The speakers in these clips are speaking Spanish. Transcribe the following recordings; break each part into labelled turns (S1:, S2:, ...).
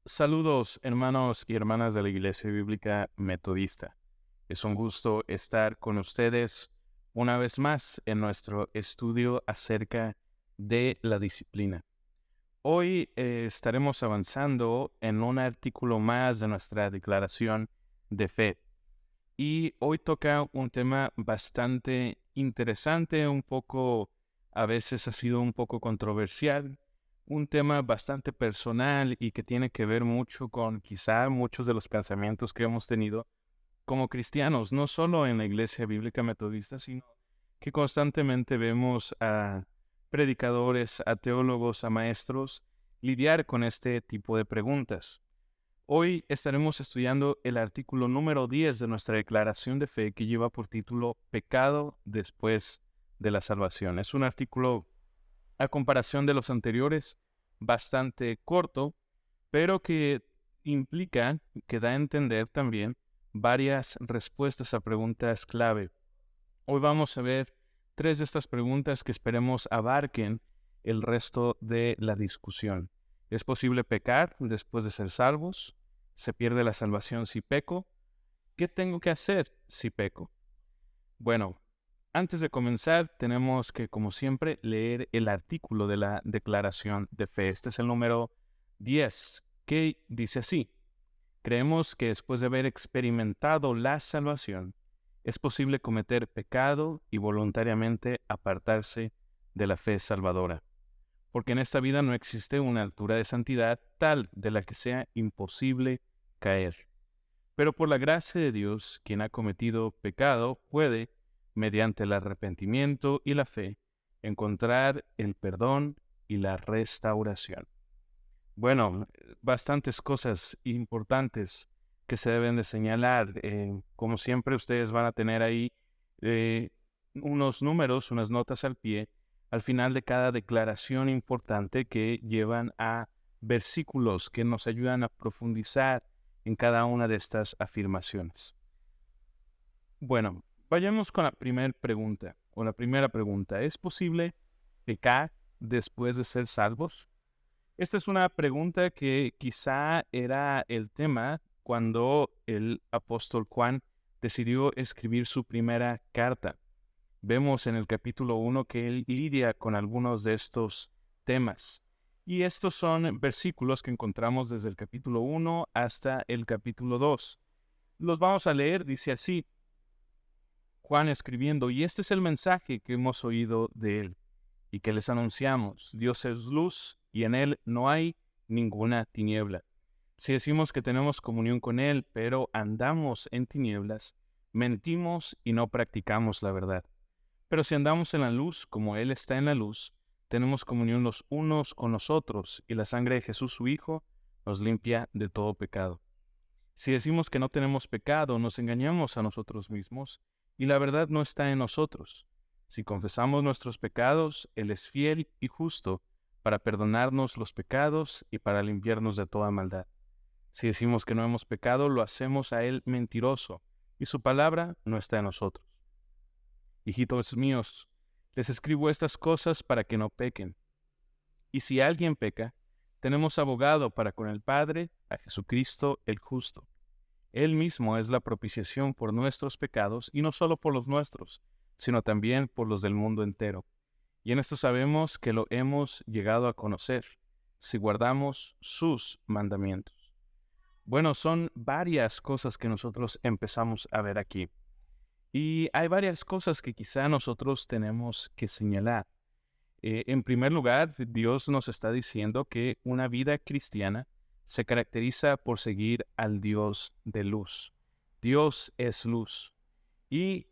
S1: Saludos, hermanos y hermanas de la Iglesia Bíblica Metodista. Es un gusto estar con ustedes una vez más en nuestro estudio acerca de la disciplina. Hoy estaremos avanzando en un artículo más de nuestra declaración de fe. Y hoy toca un tema bastante interesante, a veces ha sido un poco controversial, un tema bastante personal y que tiene que ver mucho con quizá muchos de los pensamientos que hemos tenido como cristianos, no solo en la Iglesia Bíblica Metodista, sino que constantemente vemos a predicadores, a teólogos, a maestros lidiar con este tipo de preguntas. Hoy estaremos estudiando el artículo número 10 de nuestra declaración de fe que lleva por título Pecado después de la salvación. Es un artículo, a comparación de los anteriores, bastante corto, pero que implica, que da a entender también varias respuestas a preguntas clave. Hoy vamos a ver tres de estas preguntas que esperemos abarquen el resto de la discusión. ¿Es posible pecar después de ser salvos? ¿Se pierde la salvación si peco? ¿Qué tengo que hacer si peco? Bueno, antes de comenzar tenemos que, como siempre, leer el artículo de la declaración de fe. Este es el número 10, que dice así: creemos que después de haber experimentado la salvación, es posible cometer pecado y voluntariamente apartarse de la fe salvadora, porque en esta vida no existe una altura de santidad tal de la que sea imposible caer. Pero por la gracia de Dios, quien ha cometido pecado puede, mediante el arrepentimiento y la fe, encontrar el perdón y la restauración. Bueno, bastantes cosas importantes que se deben de señalar. Como siempre, ustedes van a tener ahí eh, unos números, unas notas al pie, al final de cada declaración importante que llevan a versículos que nos ayudan a profundizar en cada una de estas afirmaciones. Bueno, vayamos con la primera pregunta, ¿Es posible pecar después de ser salvos? Esta es una pregunta que quizá era el tema cuando el apóstol Juan decidió escribir su primera carta. Vemos en el capítulo 1 que él lidia con algunos de estos temas. Y estos son versículos que encontramos desde el capítulo 1 hasta el capítulo 2. Los vamos a leer, dice así, Juan escribiendo: y este es el mensaje que hemos oído de él y que les anunciamos: Dios es luz y en él no hay ninguna tiniebla. Si decimos que tenemos comunión con él, pero andamos en tinieblas, mentimos y no practicamos la verdad. Pero si andamos en la luz, como él está en la luz, tenemos comunión los unos con los otros, y la sangre de Jesús su Hijo nos limpia de todo pecado. Si decimos que no tenemos pecado, nos engañamos a nosotros mismos, y la verdad no está en nosotros. Si confesamos nuestros pecados, Él es fiel y justo para perdonarnos los pecados y para limpiarnos de toda maldad. Si decimos que no hemos pecado, lo hacemos a Él mentiroso, y su palabra no está en nosotros. Hijitos míos, les escribo estas cosas para que no pequen. Y si alguien peca, tenemos abogado para con el Padre, a Jesucristo el justo. Él mismo es la propiciación por nuestros pecados, y no solo por los nuestros, sino también por los del mundo entero. Y en esto sabemos que lo hemos llegado a conocer, si guardamos sus mandamientos. Bueno, son varias cosas que nosotros empezamos a ver aquí. Y hay varias cosas que quizá nosotros tenemos que señalar. En primer lugar, Dios nos está diciendo que una vida cristiana se caracteriza por seguir al Dios de luz. Dios es luz. Y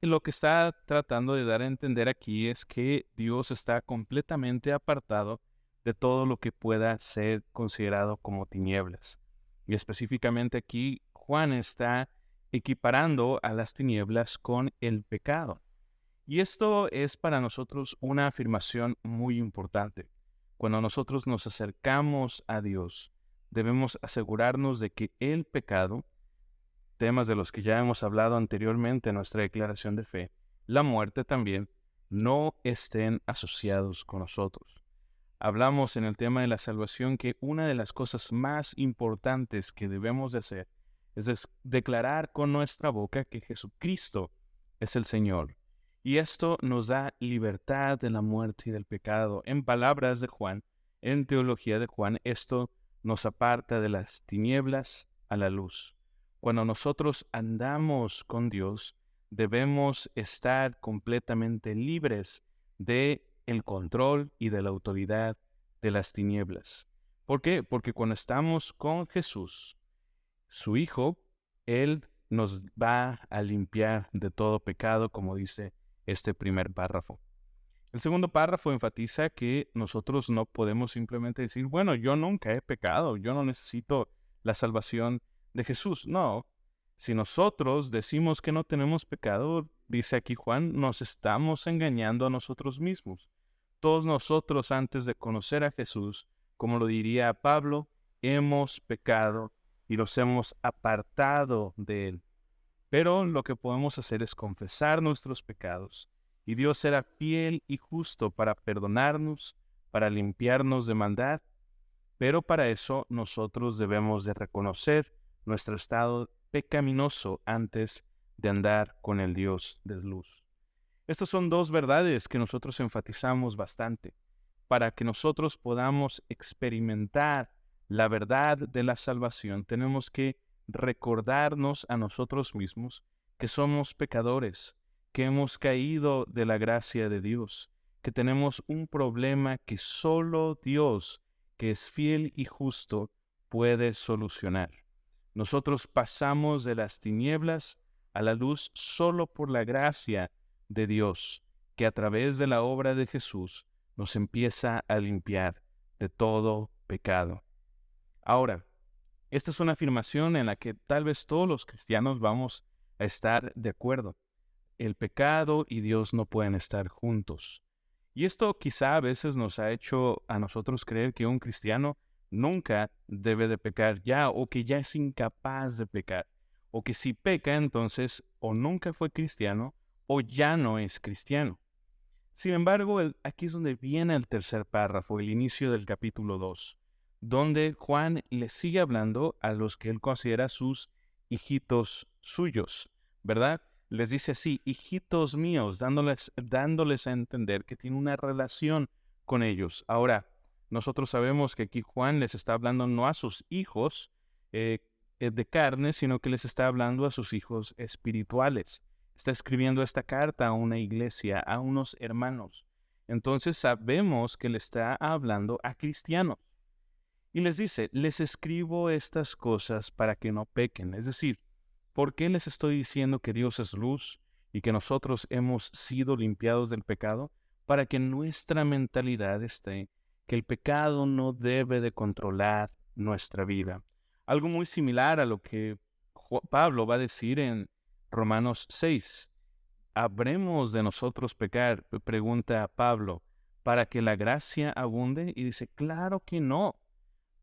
S1: lo que está tratando de dar a entender aquí es que Dios está completamente apartado de todo lo que pueda ser considerado como tinieblas. Y específicamente aquí Juan está equiparando a las tinieblas con el pecado. Y esto es para nosotros una afirmación muy importante. Cuando nosotros nos acercamos a Dios, debemos asegurarnos de que el pecado, temas de los que ya hemos hablado anteriormente en nuestra declaración de fe, la muerte también, no estén asociados con nosotros. hablamos en el tema de la salvación que una de las cosas más importantes que debemos de hacer es declarar con nuestra boca que Jesucristo es el Señor. Y esto nos da libertad de la muerte y del pecado. En palabras de Juan, en teología de Juan, esto nos aparta de las tinieblas a la luz. Cuando nosotros andamos con Dios, debemos estar completamente libres de el control y de la autoridad de las tinieblas. ¿Por qué? Porque cuando estamos con Jesús, su Hijo, Él nos va a limpiar de todo pecado, como dice este primer párrafo. El segundo párrafo enfatiza que nosotros no podemos simplemente decir, bueno, yo nunca he pecado, yo no necesito la salvación de Jesús. No, si nosotros decimos que no tenemos pecado, dice aquí Juan, nos estamos engañando a nosotros mismos. Todos nosotros antes de conocer a Jesús, como lo diría Pablo, hemos pecado y nos hemos apartado de Él. Pero lo que podemos hacer es confesar nuestros pecados y Dios será fiel y justo para perdonarnos, para limpiarnos de maldad, pero para eso nosotros debemos de reconocer nuestro estado pecaminoso antes de andar con el Dios de luz. Estas son dos verdades que nosotros enfatizamos bastante. Para que nosotros podamos experimentar la verdad de la salvación, tenemos que recordarnos a nosotros mismos que somos pecadores, que hemos caído de la gracia de Dios, que tenemos un problema que solo Dios, que es fiel y justo, puede solucionar. Nosotros pasamos de las tinieblas a la luz solo por la gracia de Dios, que a través de la obra de Jesús nos empieza a limpiar de todo pecado. Ahora, esta es una afirmación en la que tal vez todos los cristianos vamos a estar de acuerdo. El pecado y Dios no pueden estar juntos. Y esto quizá a veces nos ha hecho a nosotros creer que un cristiano nunca debe de pecar ya, o que ya es incapaz de pecar, o que si peca entonces o nunca fue cristiano o ya no es cristiano. Sin embargo, aquí es donde viene el tercer párrafo, el inicio del capítulo 2, donde Juan le sigue hablando a los que él considera sus hijitos suyos, ¿verdad? Les dice así, hijitos míos, dándoles a entender que tiene una relación con ellos. Ahora, nosotros sabemos que aquí Juan les está hablando no a sus hijos de carne, sino que les está hablando a sus hijos espirituales. Está escribiendo esta carta a una iglesia, a unos hermanos. Entonces sabemos que le está hablando a cristianos. Y les dice, les escribo estas cosas para que no pequen. Es decir, ¿por qué les estoy diciendo que Dios es luz y que nosotros hemos sido limpiados del pecado? Para que nuestra mentalidad esté que el pecado no debe de controlar nuestra vida. Algo muy similar a lo que Pablo va a decir en Romanos 6. ¿Habremos de nosotros pecar? Pregunta Pablo, ¿para que la gracia abunde? Y dice, claro que no.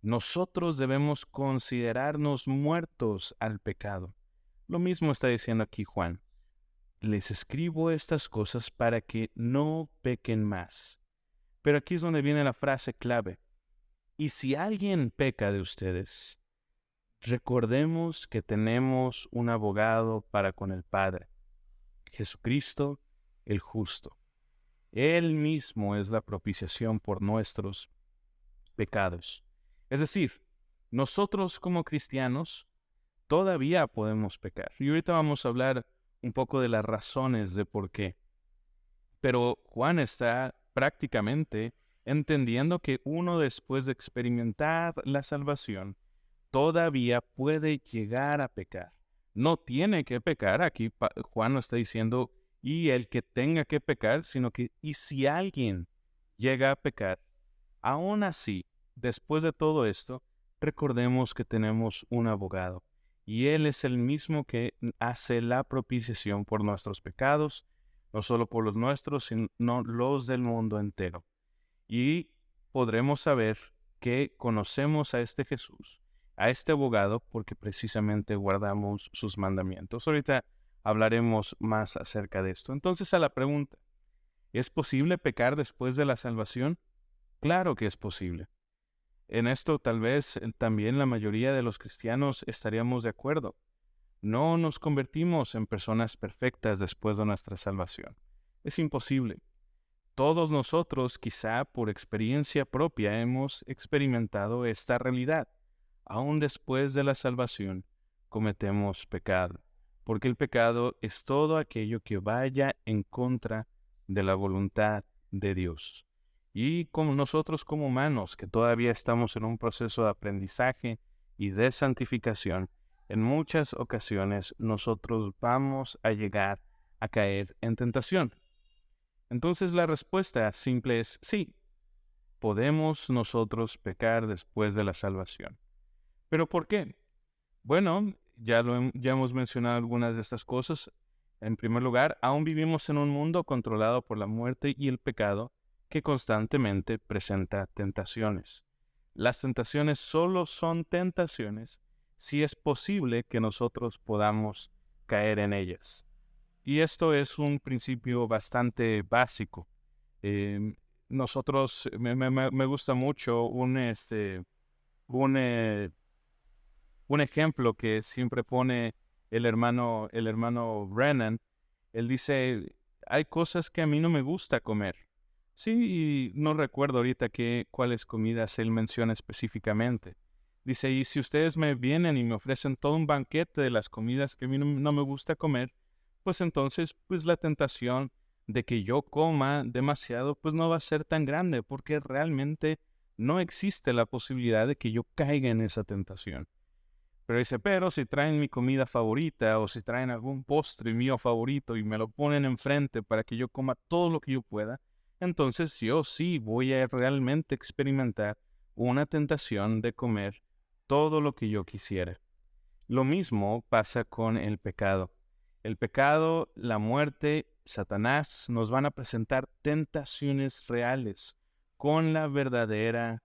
S1: Nosotros debemos considerarnos muertos al pecado. Lo mismo está diciendo aquí Juan. Les escribo estas cosas para que no pequen más. Pero aquí es donde viene la frase clave. Y si alguien peca de ustedes, recordemos que tenemos un abogado para con el Padre, Jesucristo el justo. Él mismo es la propiciación por nuestros pecados. Es decir, nosotros como cristianos todavía podemos pecar. Y ahorita vamos a hablar un poco de las razones de por qué. Pero Juan está prácticamente entendiendo que uno, después de experimentar la salvación, todavía puede llegar a pecar. No tiene que pecar, aquí Juan no está diciendo y el que tenga que pecar, sino que y si alguien llega a pecar, aún así, después de todo esto, recordemos que tenemos un abogado y Él es el mismo que hace la propiciación por nuestros pecados, no solo por los nuestros, sino los del mundo entero. Y podremos saber que conocemos a este Jesús, a este abogado, porque precisamente guardamos sus mandamientos. Ahorita hablaremos más acerca de esto. Entonces, a la pregunta, ¿es posible pecar después de la salvación? Claro que es posible. En esto tal vez también la mayoría de los cristianos estaríamos de acuerdo. No nos convertimos en personas perfectas después de nuestra salvación. Es imposible. Todos nosotros, quizá por experiencia propia, hemos experimentado esta realidad. Aún después de la salvación, cometemos pecado, porque el pecado es todo aquello que vaya en contra de la voluntad de Dios. Y como nosotros como humanos, que todavía estamos en un proceso de aprendizaje y de santificación, en muchas ocasiones nosotros vamos a llegar a caer en tentación. Entonces la respuesta simple es sí, podemos nosotros pecar después de la salvación. ¿Pero por qué? Bueno, ya hemos mencionado algunas de estas cosas. En primer lugar, aún vivimos en un mundo controlado por la muerte y el pecado que constantemente presenta tentaciones. Las tentaciones solo son tentaciones si es posible que nosotros podamos caer en ellas. Y esto es un principio bastante básico. Eh, me gusta mucho un, eh, un ejemplo que siempre pone el hermano Brennan. Él dice, hay cosas que a mí no me gusta comer. Sí, y no recuerdo ahorita cuáles comidas él menciona específicamente. Dice, y si ustedes me vienen y me ofrecen todo un banquete de las comidas que a mí no me gusta comer, pues entonces, pues la tentación de que yo coma demasiado, pues no va a ser tan grande, porque realmente no existe la posibilidad de que yo caiga en esa tentación. Pero dice, pero si traen mi comida favorita o si traen algún postre mío favorito y me lo ponen enfrente para que yo coma todo lo que yo pueda, entonces yo sí voy a realmente experimentar una tentación de comer todo lo que yo quisiera. Lo mismo pasa con el pecado. El pecado, la muerte, Satanás nos van a presentar tentaciones reales con la verdadera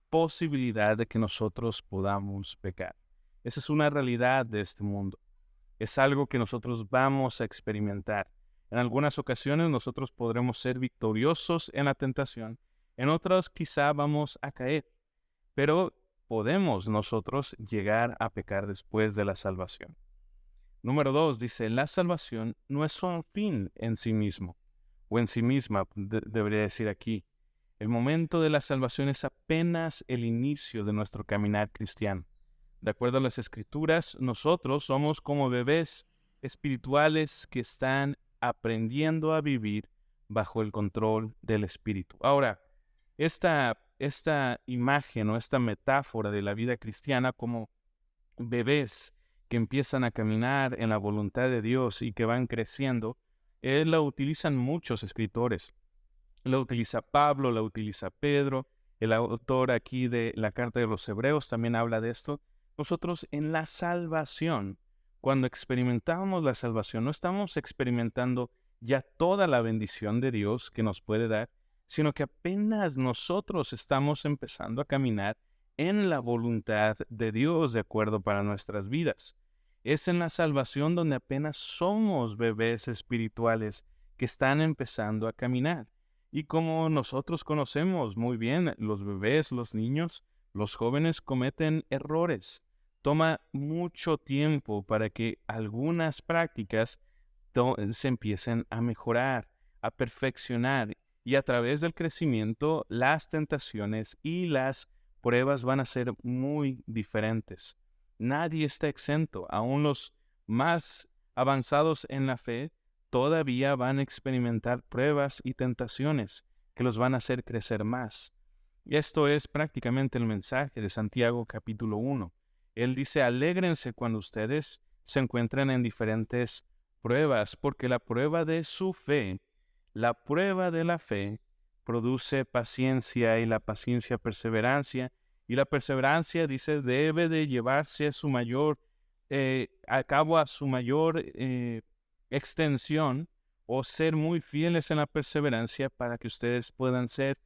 S1: posibilidad de que nosotros podamos pecar. Esa es una realidad de este mundo. Es algo que nosotros vamos a experimentar. En algunas ocasiones nosotros podremos ser victoriosos en la tentación, en otras quizá vamos a caer, pero podemos nosotros llegar a pecar después de la salvación. Número 2 dice, la salvación no es un fin en sí mismo, o en sí misma, debería decir aquí. El momento de la salvación es apenas el inicio de nuestro caminar cristiano. De acuerdo a las Escrituras, nosotros somos como bebés espirituales que están aprendiendo a vivir bajo el control del Espíritu. Ahora, esta imagen o esta metáfora de la vida cristiana como bebés que empiezan a caminar en la voluntad de Dios y que van creciendo, la utilizan muchos escritores. La utiliza Pablo, la utiliza Pedro, el autor aquí de la carta de los Hebreos también habla de esto. Nosotros en la salvación, cuando experimentamos la salvación, no estamos experimentando ya toda la bendición de Dios que nos puede dar, sino que apenas nosotros estamos empezando a caminar en la voluntad de Dios de acuerdo para nuestras vidas. Es en la salvación donde apenas somos bebés espirituales que están empezando a caminar. Y como nosotros conocemos muy bien, los bebés, los niños, los jóvenes cometen errores. Toma mucho tiempo para que algunas prácticas se empiecen a mejorar, a perfeccionar. Y a través del crecimiento, las tentaciones y las pruebas van a ser muy diferentes. Nadie está exento. Aún los más avanzados en la fe todavía van a experimentar pruebas y tentaciones que los van a hacer crecer más. Y esto es prácticamente el mensaje de Santiago capítulo 1. Él dice, alégrense cuando ustedes se encuentren en diferentes pruebas, porque la prueba de su fe, la prueba de la fe, produce paciencia y la paciencia perseverancia. Y la perseverancia, dice, debe de llevarse a su mayor, a cabo a su mayor extensión o ser muy fieles en la perseverancia para que ustedes puedan ser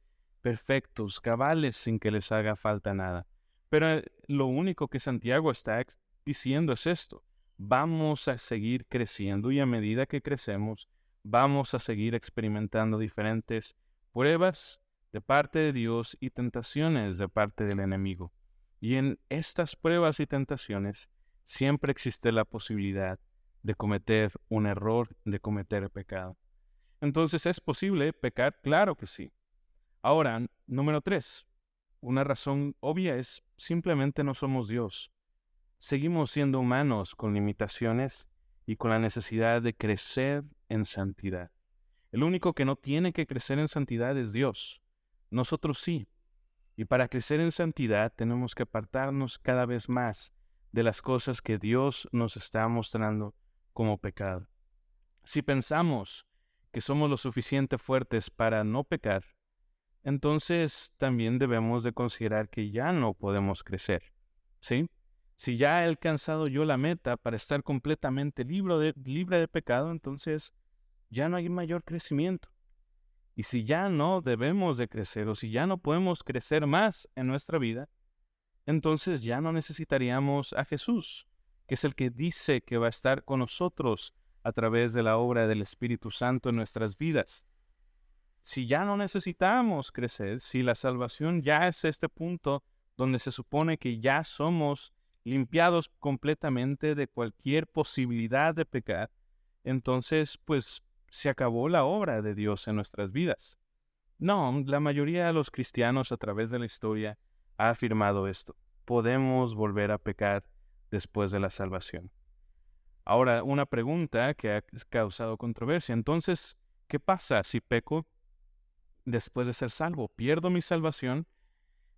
S1: perfectos, cabales, sin que les haga falta nada. Pero lo único que Santiago está diciendo es esto. Vamos a seguir creciendo y a medida que crecemos, vamos a seguir experimentando diferentes pruebas, de parte de Dios y tentaciones de parte del enemigo. Y en estas pruebas y tentaciones siempre existe la posibilidad de cometer un error, de cometer pecado. Entonces, ¿es posible pecar? Claro que sí. Ahora, número 3. Una razón obvia es simplemente no somos Dios. Seguimos siendo humanos con limitaciones y con la necesidad de crecer en santidad. El único que no tiene que crecer en santidad es Dios. Nosotros sí. Y para crecer en santidad tenemos que apartarnos cada vez más de las cosas que Dios nos está mostrando como pecado. Si pensamos que somos lo suficiente fuertes para no pecar, entonces también debemos de considerar que ya no podemos crecer, ¿sí? Si ya he alcanzado yo la meta para estar completamente libre de pecado, entonces ya no hay mayor crecimiento. Y si ya no debemos de crecer o si ya no podemos crecer más en nuestra vida, entonces ya no necesitaríamos a Jesús, que es el que dice que va a estar con nosotros a través de la obra del Espíritu Santo en nuestras vidas. Si ya no necesitamos crecer, si la salvación ya es este punto donde se supone que ya somos limpiados completamente de cualquier posibilidad de pecar, entonces pues se acabó la obra de Dios en nuestras vidas. No, la mayoría de los cristianos a través de la historia ha afirmado esto. Podemos volver a pecar después de la salvación. Ahora, una pregunta que ha causado controversia. Entonces, ¿qué pasa si peco después de ser salvo? ¿Pierdo mi salvación?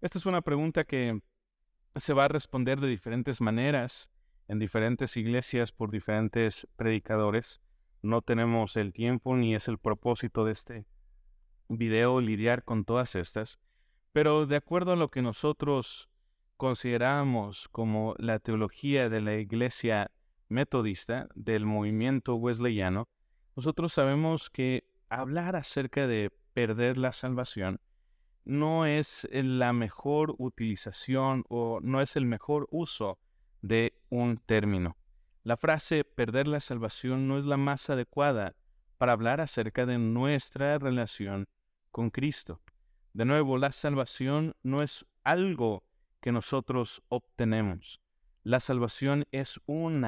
S1: Esta es una pregunta que se va a responder de diferentes maneras en diferentes iglesias por diferentes predicadores. No tenemos el tiempo ni es el propósito de este video lidiar con todas estas, pero de acuerdo a lo que nosotros consideramos como la teología de la iglesia metodista, del movimiento wesleyano, nosotros sabemos que hablar acerca de perder la salvación no es la mejor utilización o no es el mejor uso de un término. La frase perder la salvación no es la más adecuada para hablar acerca de nuestra relación con Cristo. De nuevo, la salvación no es algo que nosotros obtenemos. La salvación es un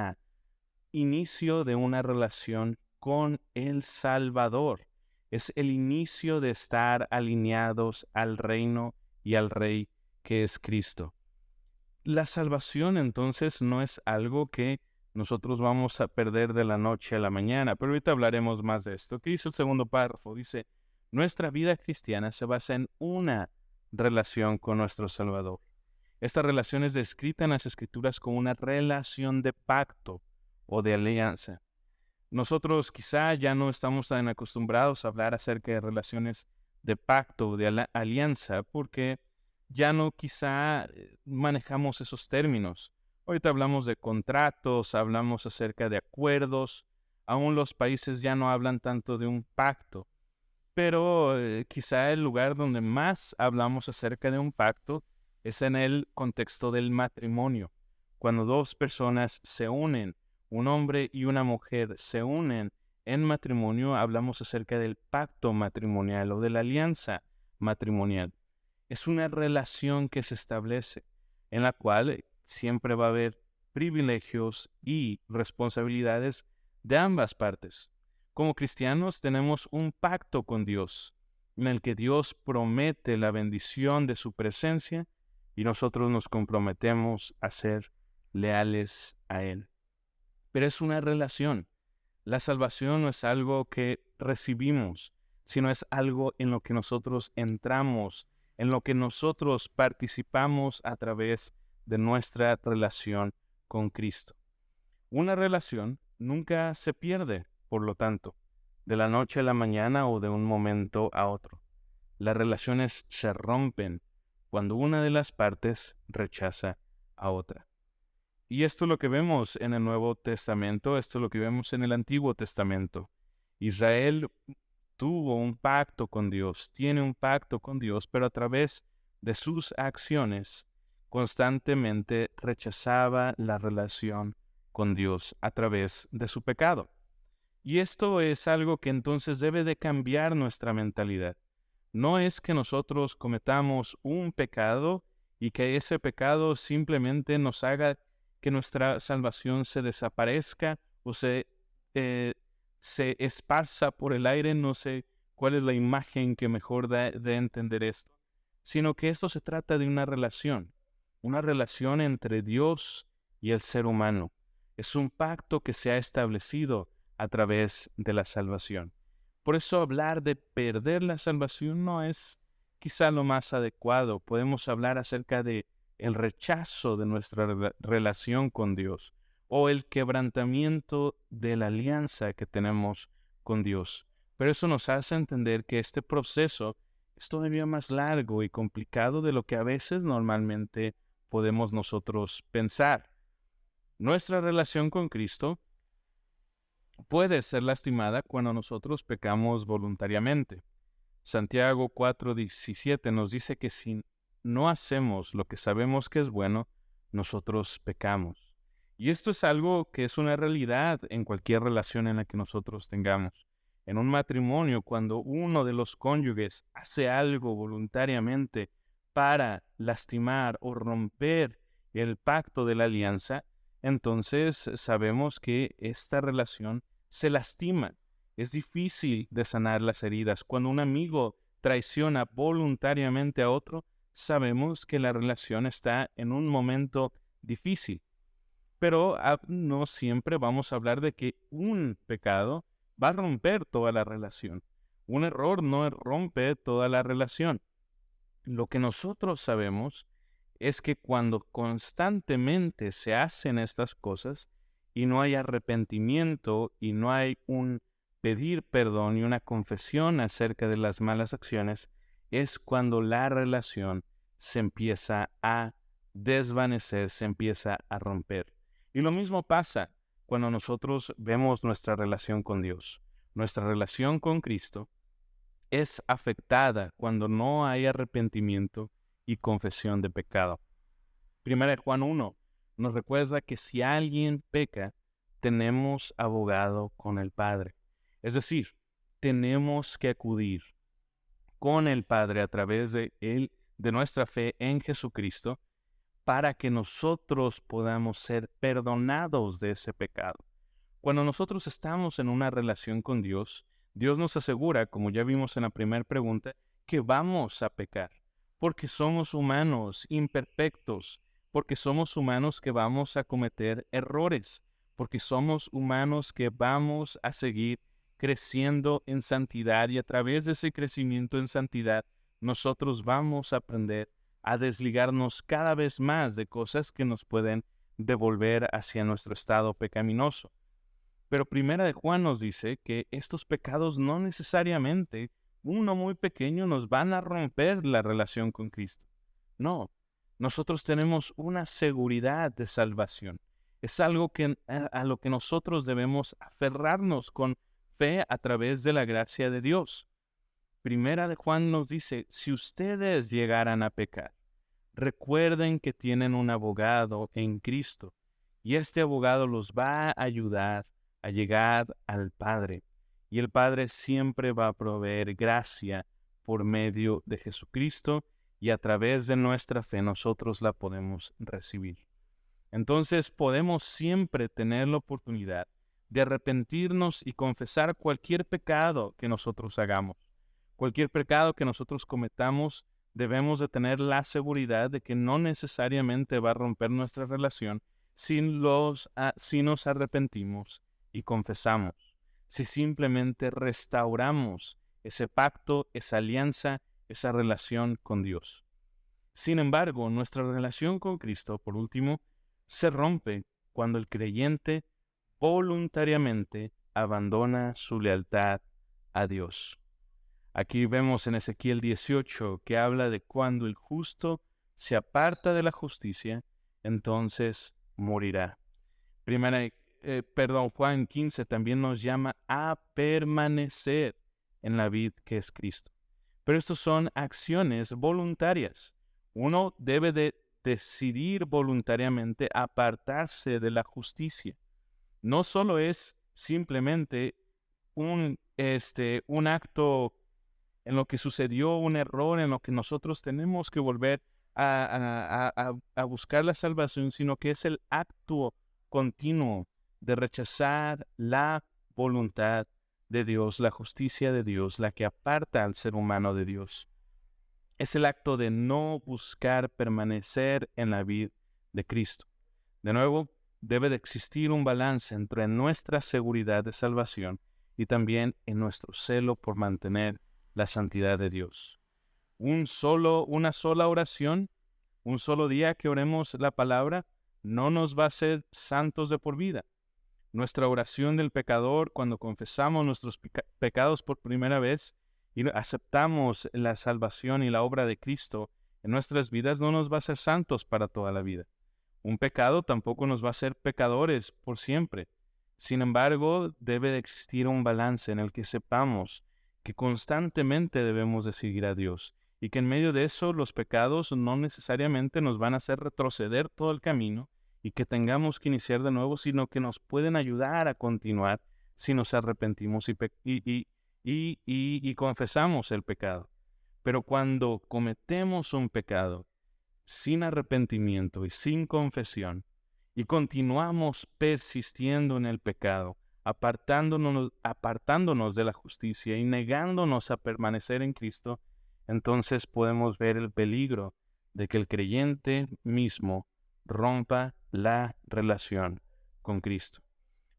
S1: inicio de una relación con el Salvador. Es el inicio de estar alineados al reino y al Rey que es Cristo. La salvación entonces no es algo que nosotros vamos a perder de la noche a la mañana, pero ahorita hablaremos más de esto. ¿Qué dice el segundo párrafo? Dice, nuestra vida cristiana se basa en una relación con nuestro Salvador. Esta relación es descrita en las Escrituras como una relación de pacto o de alianza. Nosotros quizá ya no estamos tan acostumbrados a hablar acerca de relaciones de pacto o de alianza porque ya no quizá manejamos esos términos. Ahorita hablamos de contratos, hablamos acerca de acuerdos, aún los países ya no hablan tanto de un pacto, pero quizá el lugar donde más hablamos acerca de un pacto es en el contexto del matrimonio, cuando dos personas se unen. Un hombre y una mujer se unen en matrimonio, hablamos acerca del pacto matrimonial o de la alianza matrimonial. Es una relación que se establece, en la cual siempre va a haber privilegios y responsabilidades de ambas partes. Como cristianos tenemos un pacto con Dios, en el que Dios promete la bendición de su presencia y nosotros nos comprometemos a ser leales a Él. Pero es una relación. La salvación no es algo que recibimos, sino es algo en lo que nosotros entramos, en lo que nosotros participamos a través de nuestra relación con Cristo. Una relación nunca se pierde, por lo tanto, de la noche a la mañana o de un momento a otro. Las relaciones se rompen cuando una de las partes rechaza a otra. Y esto es lo que vemos en el Nuevo Testamento, esto es lo que vemos en el Antiguo Testamento. Israel tuvo un pacto con Dios, tiene un pacto con Dios, pero a través de sus acciones constantemente rechazaba la relación con Dios a través de su pecado. Y esto es algo que entonces debe de cambiar nuestra mentalidad. No es que nosotros cometamos un pecado y que ese pecado simplemente nos haga que nuestra salvación se desaparezca o eh, se esparza por el aire. No sé cuál es la imagen que mejor da de entender esto, sino que esto se trata de una relación entre Dios y el ser humano. Es un pacto que se ha establecido a través de la salvación. Por eso hablar de perder la salvación no es quizá lo más adecuado. Podemos hablar acerca de el rechazo de nuestra relación con Dios o el quebrantamiento de la alianza que tenemos con Dios. Pero eso nos hace entender que este proceso es todavía más largo y complicado de lo que a veces normalmente podemos nosotros pensar. Nuestra relación con Cristo puede ser lastimada cuando nosotros pecamos voluntariamente. Santiago 4:17 nos dice que si no hacemos lo que sabemos que es bueno, nosotros pecamos. Y esto es algo que es una realidad en cualquier relación en la que nosotros tengamos. En un matrimonio, cuando uno de los cónyuges hace algo voluntariamente para lastimar o romper el pacto de la alianza, entonces sabemos que esta relación se lastima. Es difícil de sanar las heridas. Cuando un amigo traiciona voluntariamente a otro, sabemos que la relación está en un momento difícil. Pero no siempre vamos a hablar de que un pecado va a romper toda la relación. Un error no rompe toda la relación. Lo que nosotros sabemos es que cuando constantemente se hacen estas cosas y no hay arrepentimiento y no hay un pedir perdón y una confesión acerca de las malas acciones, es cuando la relación se empieza a desvanecer, se empieza a romper. Y lo mismo pasa cuando nosotros vemos nuestra relación con Dios. Nuestra relación con Cristo es afectada cuando no hay arrepentimiento y confesión de pecado. Primera de Juan 1 nos recuerda que si alguien peca, tenemos abogado con el Padre. Es decir, tenemos que acudir con el Padre a través de nuestra fe en Jesucristo, para que nosotros podamos ser perdonados de ese pecado. Cuando nosotros estamos en una relación con Dios, Dios nos asegura, como ya vimos en la primera pregunta, que vamos a pecar, porque somos humanos imperfectos, porque somos humanos que vamos a cometer errores, porque somos humanos que vamos a seguir creciendo en santidad, y a través de ese crecimiento en santidad, nosotros vamos a aprender a desligarnos cada vez más de cosas que nos pueden devolver hacia nuestro estado pecaminoso. Pero Primera de Juan nos dice que estos pecados no necesariamente, uno muy pequeño, nos van a romper la relación con Cristo. No, nosotros tenemos una seguridad de salvación. Es algo a lo que nosotros debemos aferrarnos con fe a través de la gracia de Dios. Primera de Juan nos dice, si ustedes llegaran a pecar, recuerden que tienen un abogado en Cristo, y este abogado los va a ayudar a llegar al Padre. Y el Padre siempre va a proveer gracia por medio de Jesucristo, y a través de nuestra fe nosotros la podemos recibir. Entonces podemos siempre tener la oportunidad de arrepentirnos y confesar cualquier pecado que nosotros hagamos. Cualquier pecado que nosotros cometamos, debemos de tener la seguridad de que no necesariamente va a romper nuestra relación si nos arrepentimos y confesamos, si simplemente restauramos ese pacto, esa alianza, esa relación con Dios. Sin embargo, nuestra relación con Cristo, por último, se rompe cuando el creyente voluntariamente abandona su lealtad a Dios. Aquí vemos en Ezequiel 18 que habla de cuando el justo se aparta de la justicia, entonces morirá. Juan 15 también nos llama a permanecer en la vid que es Cristo. Pero estos son acciones voluntarias. Uno debe de decidir voluntariamente apartarse de la justicia. No solo es simplemente un acto en lo que sucedió un error, en lo que nosotros tenemos que volver a buscar la salvación, sino que es el acto continuo de rechazar la voluntad de Dios, la justicia de Dios, la que aparta al ser humano de Dios. Es el acto de no buscar permanecer en la vid de Cristo. De nuevo, debe de existir un balance entre nuestra seguridad de salvación y también en nuestro celo por mantener la santidad de Dios. Una sola oración, un solo día que oremos la palabra, no nos va a hacer santos de por vida. Nuestra oración del pecador, cuando confesamos nuestros pecados por primera vez y aceptamos la salvación y la obra de Cristo en nuestras vidas, no nos va a hacer santos para toda la vida. Un pecado tampoco nos va a hacer pecadores por siempre. Sin embargo, debe de existir un balance en el que sepamos que constantemente debemos de seguir a Dios y que en medio de eso los pecados no necesariamente nos van a hacer retroceder todo el camino y que tengamos que iniciar de nuevo, sino que nos pueden ayudar a continuar si nos arrepentimos y confesamos el pecado. Pero cuando cometemos un pecado sin arrepentimiento y sin confesión, y continuamos persistiendo en el pecado, apartándonos de la justicia y negándonos a permanecer en Cristo, entonces podemos ver el peligro de que el creyente mismo rompa la relación con Cristo.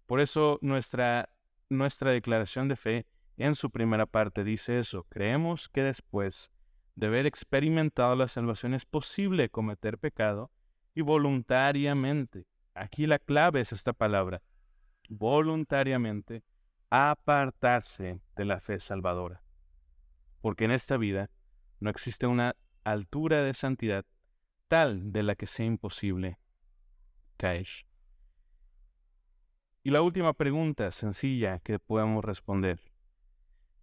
S1: Por eso nuestra declaración de fe en su primera parte dice eso: creemos que después de haber experimentado la salvación es posible cometer pecado y voluntariamente, aquí la clave es esta palabra, voluntariamente apartarse de la fe salvadora. Porque en esta vida no existe una altura de santidad tal de la que sea imposible caer. Y la última pregunta sencilla que podemos responder.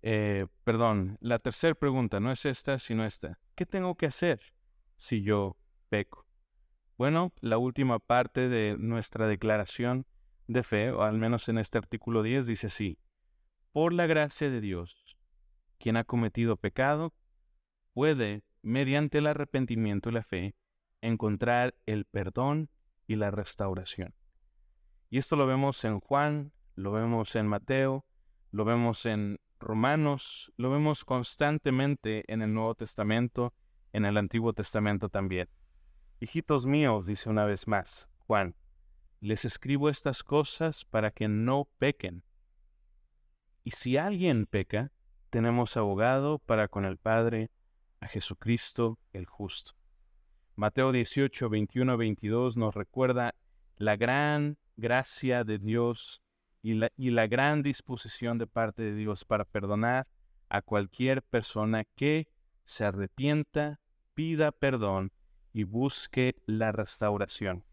S1: La tercera pregunta no es esta, sino esta. ¿Qué tengo que hacer si yo peco? Bueno, la última parte de nuestra declaración de fe, o al menos en este artículo 10, dice así: por la gracia de Dios, quien ha cometido pecado puede, mediante el arrepentimiento y la fe, encontrar el perdón y la restauración. Y esto lo vemos en Juan, lo vemos en Mateo, lo vemos en Romanos, lo vemos constantemente en el Nuevo Testamento, en el Antiguo Testamento también. Hijitos míos, dice una vez más Juan, les escribo estas cosas para que no pequen. Y si alguien peca, tenemos abogado para con el Padre, a Jesucristo el justo. Mateo 18, 21, 22 nos recuerda la gran gracia de Dios y la gran disposición de parte de Dios para perdonar a cualquier persona que se arrepienta, pida perdón y busque la restauración.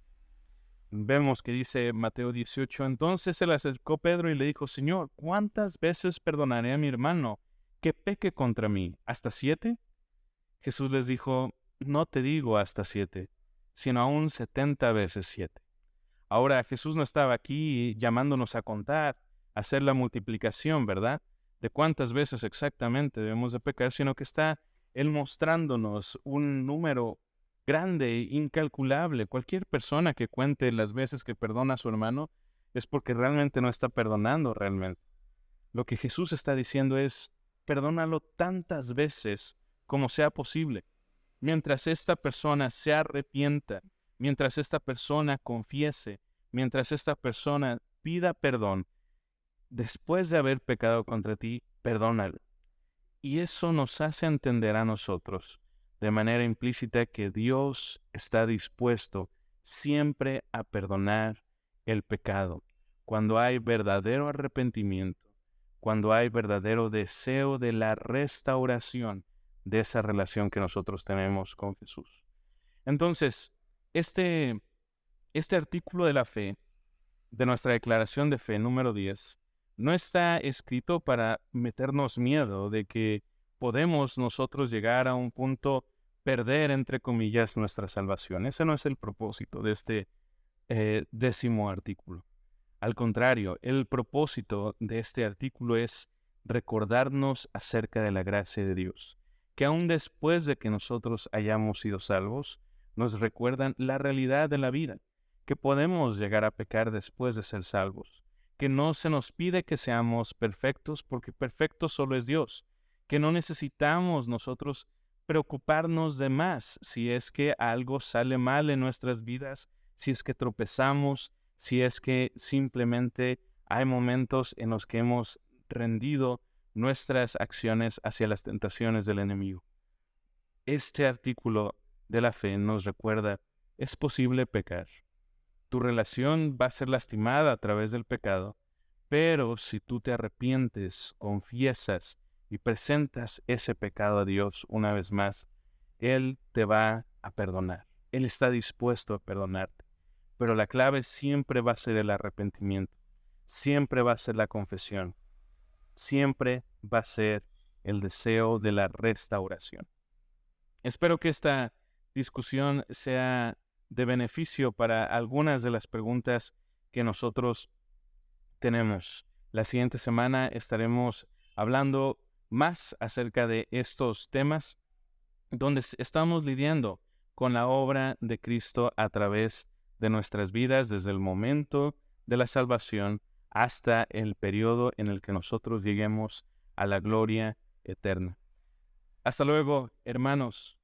S1: Vemos que dice Mateo 18, entonces se le acercó Pedro y le dijo: Señor, ¿cuántas veces perdonaré a mi hermano que peque contra mí? ¿Hasta 7? Jesús les dijo: no te digo hasta 7, sino aún 70 veces 7. Ahora, Jesús no estaba aquí llamándonos a contar, a hacer la multiplicación, ¿verdad?, de cuántas veces exactamente debemos de pecar, sino que está Él mostrándonos un número grande, incalculable. Cualquier persona que cuente las veces que perdona a su hermano es porque realmente no está perdonando realmente. Lo que Jesús está diciendo es: perdónalo tantas veces como sea posible. Mientras esta persona se arrepienta, mientras esta persona confiese, mientras esta persona pida perdón, después de haber pecado contra ti, perdónalo. Y eso nos hace entender a nosotros, de manera implícita, que Dios está dispuesto siempre a perdonar el pecado, cuando hay verdadero arrepentimiento, cuando hay verdadero deseo de la restauración de esa relación que nosotros tenemos con Jesús. Entonces, este artículo de la fe, de nuestra declaración de fe número 10, no está escrito para meternos miedo de que podemos nosotros llegar a un punto, perder, entre comillas, nuestra salvación. Ese no es el propósito de este 10º artículo. Al contrario, el propósito de este artículo es recordarnos acerca de la gracia de Dios, que aún después de que nosotros hayamos sido salvos, nos recuerdan la realidad de la vida, que podemos llegar a pecar después de ser salvos, que no se nos pide que seamos perfectos porque perfecto solo es Dios, que no necesitamos nosotros preocuparnos de más si es que algo sale mal en nuestras vidas, si es que tropezamos, si es que simplemente hay momentos en los que hemos rendido nuestras acciones hacia las tentaciones del enemigo. Este artículo de la fe nos recuerda, es posible pecar. Tu relación va a ser lastimada a través del pecado, pero si tú te arrepientes, confiesas y presentas ese pecado a Dios una vez más, Él te va a perdonar. Él está dispuesto a perdonarte. Pero la clave siempre va a ser el arrepentimiento. Siempre va a ser la confesión. Siempre va a ser el deseo de la restauración. Espero que esta discusión sea de beneficio para algunas de las preguntas que nosotros tenemos. La siguiente semana estaremos hablando más acerca de estos temas donde estamos lidiando con la obra de Cristo a través de nuestras vidas desde el momento de la salvación hasta el periodo en el que nosotros lleguemos a la gloria eterna. Hasta luego, hermanos.